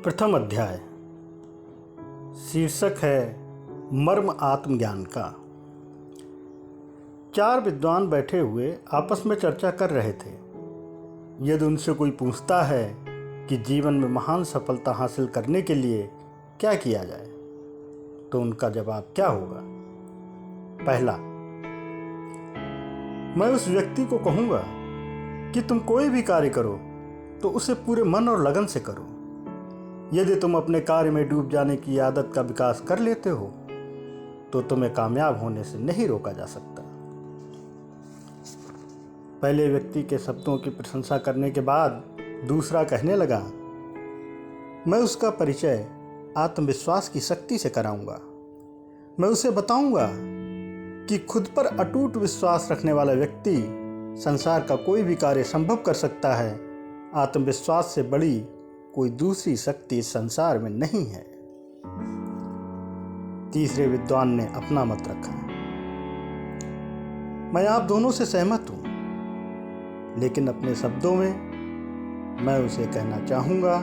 प्रथम अध्याय। शीर्षक है मर्म आत्मज्ञान का। चार विद्वान बैठे हुए आपस में चर्चा कर रहे थे। यदि उनसे कोई पूछता है कि जीवन में महान सफलता हासिल करने के लिए क्या किया जाए, तो उनका जवाब क्या होगा? पहला, मैं उस व्यक्ति को कहूँगा कि तुम कोई भी कार्य करो तो उसे पूरे मन और लगन से करो। यदि तुम अपने कार्य में डूब जाने की आदत का विकास कर लेते हो तो तुम्हें कामयाब होने से नहीं रोका जा सकता। पहले व्यक्ति के शब्दों की प्रशंसा करने के बाद दूसरा कहने लगा, मैं उसका परिचय आत्मविश्वास की शक्ति से कराऊंगा। मैं उसे बताऊंगा कि खुद पर अटूट विश्वास रखने वाला व्यक्ति संसार का कोई भी कार्य संभव कर सकता है। आत्मविश्वास से बड़ी कोई दूसरी शक्ति इस संसार में नहीं है। तीसरे विद्वान ने अपना मत रखा, मैं आप दोनों से सहमत हूं, लेकिन अपने शब्दों में मैं उसे कहना चाहूंगा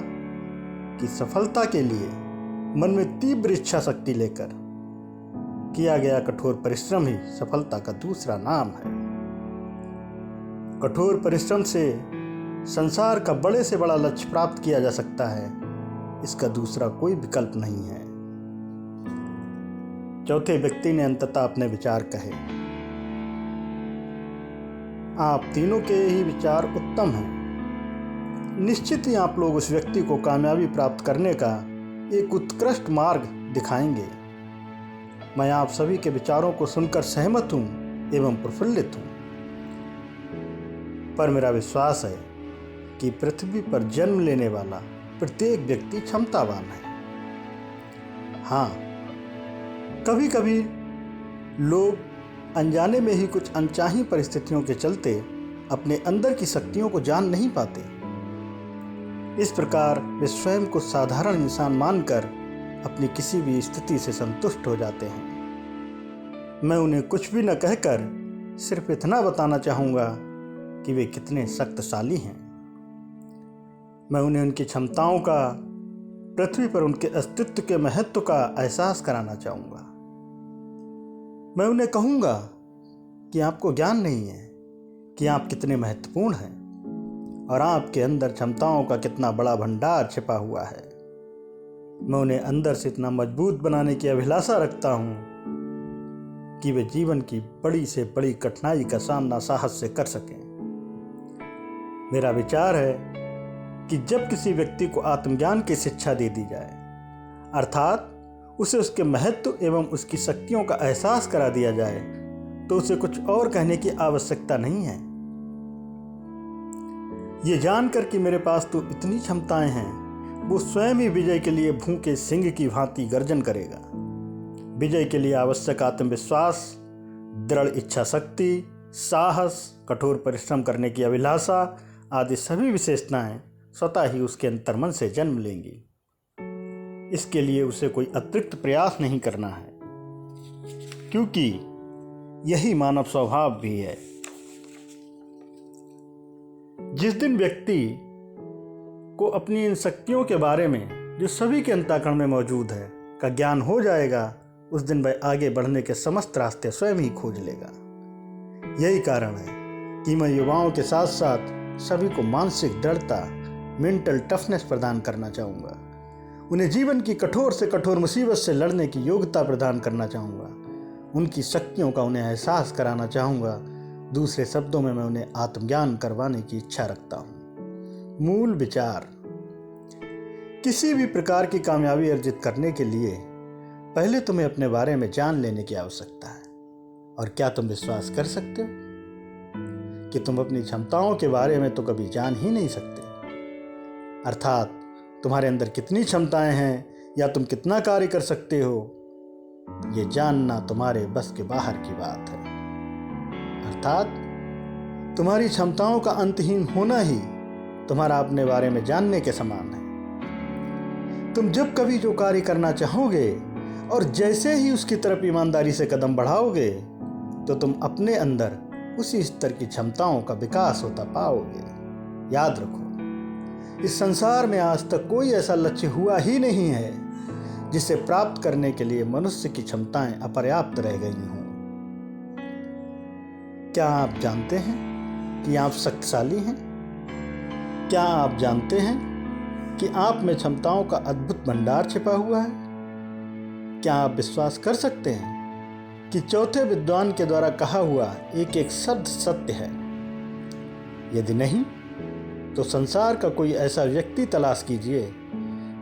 कि सफलता के लिए मन में तीव्र इच्छा शक्ति लेकर किया गया कठोर परिश्रम ही सफलता का दूसरा नाम है। कठोर परिश्रम से संसार का बड़े से बड़ा लक्ष्य प्राप्त किया जा सकता है, इसका दूसरा कोई विकल्प नहीं है। चौथे व्यक्ति ने अंततः अपने विचार कहे। आप तीनों के ही विचार उत्तम हैं। निश्चित ही आप लोग उस व्यक्ति को कामयाबी प्राप्त करने का एक उत्कृष्ट मार्ग दिखाएंगे। मैं आप सभी के विचारों को सुनकर सहमत हूं एवं प्रफुल्लित हूं, पर मेरा विश्वास है कि पृथ्वी पर जन्म लेने वाला प्रत्येक व्यक्ति क्षमतावान है। हाँ, कभी कभी लोग अनजाने में ही कुछ अनचाही परिस्थितियों के चलते अपने अंदर की शक्तियों को जान नहीं पाते। इस प्रकार वे स्वयं को साधारण इंसान मानकर अपनी किसी भी स्थिति से संतुष्ट हो जाते हैं। मैं उन्हें कुछ भी न कहकर सिर्फ इतना बताना चाहूँगा कि वे कितने शक्तिशाली हैं। मैं उन्हें उनकी क्षमताओं का, पृथ्वी पर उनके अस्तित्व के महत्व का एहसास कराना चाहूँगा। मैं उन्हें कहूँगा कि आपको ज्ञान नहीं है कि आप कितने महत्वपूर्ण हैं और आपके अंदर क्षमताओं का कितना बड़ा भंडार छिपा हुआ है। मैं उन्हें अंदर से इतना मजबूत बनाने की अभिलाषा रखता हूँ कि वे जीवन की बड़ी से बड़ी कठिनाई का सामना साहस से कर सकें। मेरा विचार है कि जब किसी व्यक्ति को आत्मज्ञान की शिक्षा दे दी जाए, अर्थात उसे उसके महत्व एवं उसकी शक्तियों का एहसास करा दिया जाए, तो उसे कुछ और कहने की आवश्यकता नहीं है। ये जानकर कि मेरे पास तो इतनी क्षमताएं हैं, वो स्वयं ही विजय के लिए भूखे सिंह की भांति गर्जन करेगा। विजय के लिए आवश्यक आत्मविश्वास, दृढ़ इच्छा शक्ति, साहस, कठोर परिश्रम करने की अभिलाषा आदि सभी विशेषताएं स्वतः ही उसके अंतर्मन से जन्म लेंगी। इसके लिए उसे कोई अतिरिक्त प्रयास नहीं करना है, क्योंकि यही मानव स्वभाव भी है। जिस दिन व्यक्ति को अपनी इन शक्तियों के बारे में, जो सभी के अंतःकरण में मौजूद है, का ज्ञान हो जाएगा, उस दिन वह आगे बढ़ने के समस्त रास्ते स्वयं ही खोज लेगा। यही कारण है कि मैं युवाओं के साथ साथ सभी को मानसिक दृढ़ता, मेंटल टफनेस प्रदान करना चाहूँगा। उन्हें जीवन की कठोर से कठोर मुसीबत से लड़ने की योग्यता प्रदान करना चाहूँगा। उनकी शक्तियों का उन्हें एहसास कराना चाहूँगा। दूसरे शब्दों में मैं उन्हें आत्मज्ञान करवाने की इच्छा रखता हूँ। मूल विचार: किसी भी प्रकार की कामयाबी अर्जित करने के लिए पहले तुम्हें अपने बारे में जान लेने की आवश्यकता है। और क्या तुम विश्वास कर सकते हो कि तुम अपनी क्षमताओं के बारे में तो कभी जान ही नहीं सकते? अर्थात तुम्हारे अंदर कितनी क्षमताएं हैं या तुम कितना कार्य कर सकते हो, ये जानना तुम्हारे बस के बाहर की बात है। अर्थात तुम्हारी क्षमताओं का अंतहीन होना ही तुम्हारा अपने बारे में जानने के समान है। तुम जब कभी जो कार्य करना चाहोगे और जैसे ही उसकी तरफ ईमानदारी से कदम बढ़ाओगे, तो तुम अपने अंदर उसी स्तर की क्षमताओं का विकास होता पाओगे। याद रखो, इस संसार में आज तक कोई ऐसा लक्ष्य हुआ ही नहीं है जिसे प्राप्त करने के लिए मनुष्य की क्षमताएं अपर्याप्त रह गई हों। क्या आप जानते हैं कि आप शक्तिशाली हैं? क्या आप जानते हैं कि आप में क्षमताओं का अद्भुत भंडार छिपा हुआ है? क्या आप विश्वास कर सकते हैं कि चौथे विद्वान के द्वारा कहा हुआ एक एक शब्द सत्य है? यदि नहीं, तो संसार का कोई ऐसा व्यक्ति तलाश कीजिए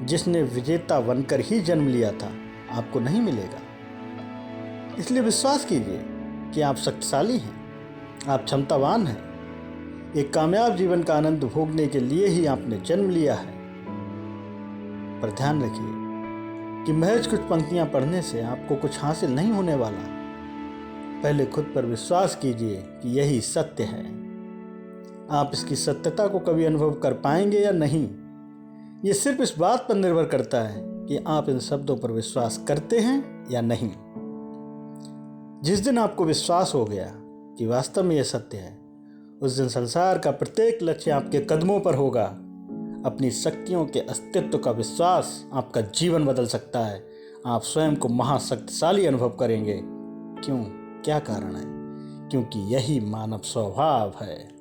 जिसने विजेता बनकर ही जन्म लिया था, आपको नहीं मिलेगा। इसलिए विश्वास कीजिए कि आप शक्तिशाली हैं, आप क्षमतावान हैं। एक कामयाब जीवन का आनंद भोगने के लिए ही आपने जन्म लिया है। पर ध्यान रखिए कि महज कुछ पंक्तियां पढ़ने से आपको कुछ हासिल नहीं होने वाला। पहले खुद पर विश्वास कीजिए कि यही सत्य है। आप इसकी सत्यता को कभी अनुभव कर पाएंगे या नहीं, ये सिर्फ इस बात पर निर्भर करता है कि आप इन शब्दों पर विश्वास करते हैं या नहीं। जिस दिन आपको विश्वास हो गया कि वास्तव में यह सत्य है, उस दिन संसार का प्रत्येक लक्ष्य आपके कदमों पर होगा। अपनी शक्तियों के अस्तित्व का विश्वास आपका जीवन बदल सकता है। आप स्वयं को महाशक्तिशाली अनुभव करेंगे। क्यों? क्या कारण है? क्योंकि यही मानव स्वभाव है।